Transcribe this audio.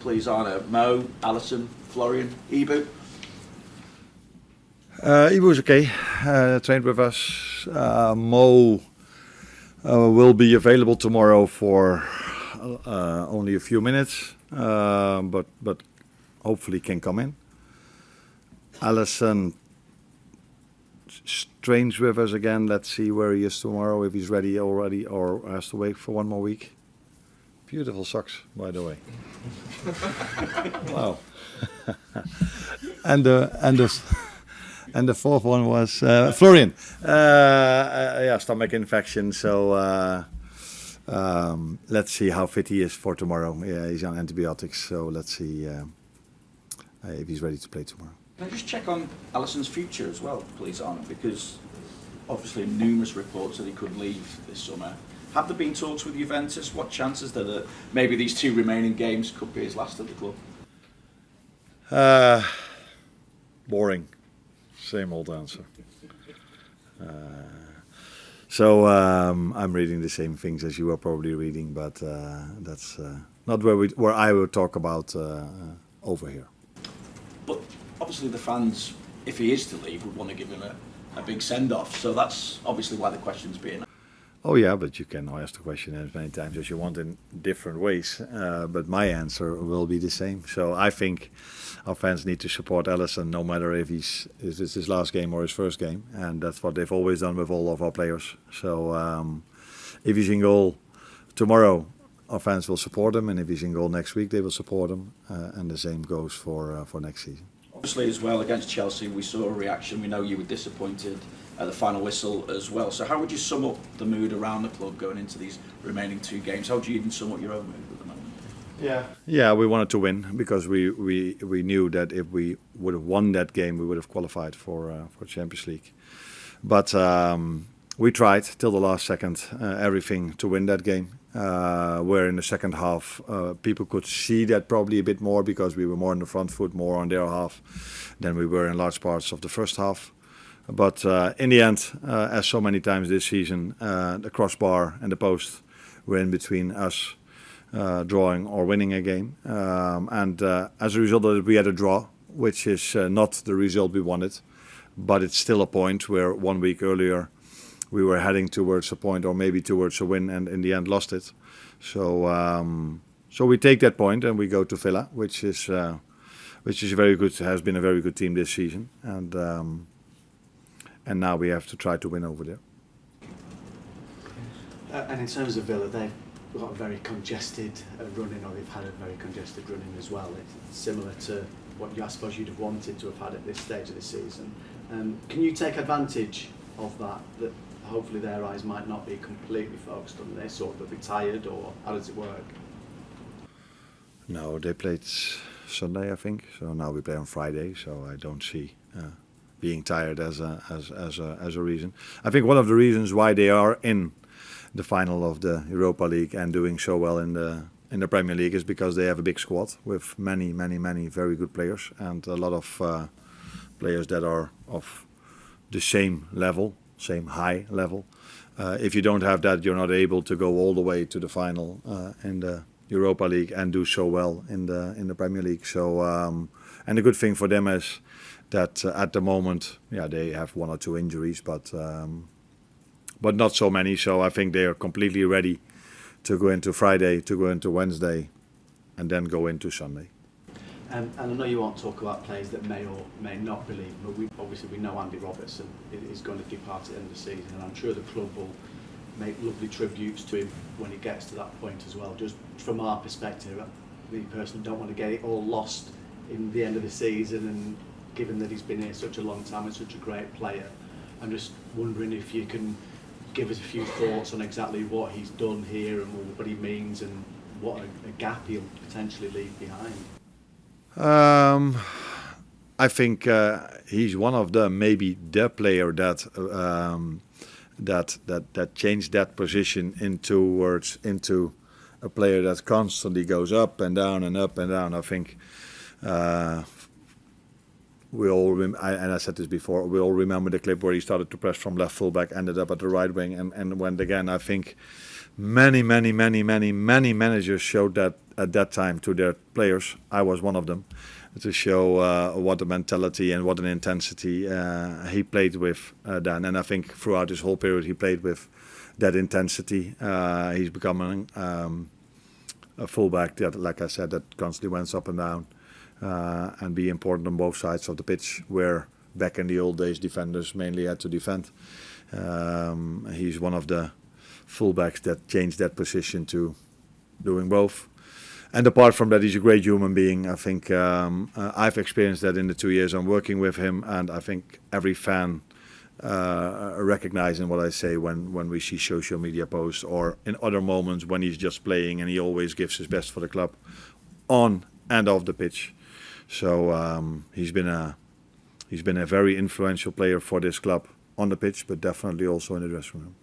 Please, Arne. Mo, Alison, Florian, Ibu. Ibu's okay. Trained with us. Mo will be available tomorrow for only a few minutes, but hopefully can come in. Alison trains with us again. Let's see where he is tomorrow, if he's ready already or has to wait for one more week. Beautiful socks, by the way. Wow. and the fourth one was Florian. Stomach infection. So let's see how fit he is for tomorrow. Yeah, he's on antibiotics. So let's see if he's ready to play tomorrow. Can I just check on Alison's future as well, please, Arne? Because obviously numerous reports that he could leave this summer. Have there been talks with Juventus? What chances are that maybe these 2 remaining games could be his last at the club? Boring. Same old answer. So I'm reading the same things as you are probably reading, but that's not where I will talk about over here. But obviously the fans, if he is to leave, would want to give him a big send-off. So that's obviously why the question's being. Oh yeah, but you can ask the question as many times as you want in different ways. But my answer will be the same. So I think our fans need to support Alisson no matter if it's his last game or his first game. And that's what they've always done with all of our players. So if he's in goal tomorrow, our fans will support him. And if he's in goal next week, they will support him. And the same goes for next season. Obviously as well, against Chelsea, we saw a reaction. We know you were disappointed at the final whistle as well. So how would you sum up the mood around the club going into these remaining 2 games? How would you even sum up your own mood at the moment? Yeah, we wanted to win because we knew that if we would have won that game, we would have qualified for Champions League. But we tried till the last second everything to win that game. Where in the second half people could see that probably a bit more because we were more on the front foot, more on their half than we were in large parts of the first half. But in the end, as so many times this season, the crossbar and the post were in between us drawing or winning a game. And as a result of it, we had a draw, which is not the result we wanted. But it's still a point where 1 week earlier we were heading towards a point or maybe towards a win and in the end lost it. So we take that point and we go to Villa, which is very good, has been a very good team this season. And now we have to try to win over there. And in terms of Villa, they've got a very congested run-in, or they've had a very congested run-in as well. It's similar to what I suppose you'd have wanted to have had at this stage of the season. Can you take advantage of that hopefully their eyes might not be completely focused on this, or they'll be tired, or how does it work? No, they played Sunday, I think. So now we play on Friday. So I don't see being tired as a reason. I think one of the reasons why they are in the final of the Europa League and doing so well in the Premier League is because they have a big squad with many very good players and a lot of players that are of the same level, same high level. If you don't have that, you're not able to go all the way to the final in the Europa League and do so well in the Premier League. So and the good thing for them is that at the moment, they have 1 or 2 injuries, but not so many. So I think they are completely ready to go into Friday, to go into Wednesday, and then go into Sunday. And I know you won't talk about players that may or may not believe, but we know Andy Robertson is going to depart at the end of the season, and I'm sure the club will make lovely tributes to him when he gets to that point as well. Just from our perspective, me personally don't want to get it all lost in the end of the season, and given that he's been here such a long time and such a great player, I'm just wondering if you can give us a few thoughts on exactly what he's done here and what he means and what a gap he'll potentially leave behind. I think he's one of maybe the player that changed that position into a player that constantly goes up and down and up and down. I think we all and I said this before. We all remember the clip where he started to press from left fullback, ended up at the right wing, and went again. I think many managers showed that at that time to their players. I was one of them, to show what a mentality and what an intensity he played with then. And I think throughout his whole period he played with that intensity. He's becoming a fullback that, like I said, that constantly went up and down and be important on both sides of the pitch, where back in the old days defenders mainly had to defend. He's one of the fullbacks that changed that position to doing both. And apart from that, he's a great human being. I think I've experienced that in the 2 years I'm working with him, and I think every fan recognizing what I say when we see social media posts or in other moments when he's just playing, and he always gives his best for the club on and off the pitch. So he's been a very influential player for this club on the pitch, but definitely also in the dressing room.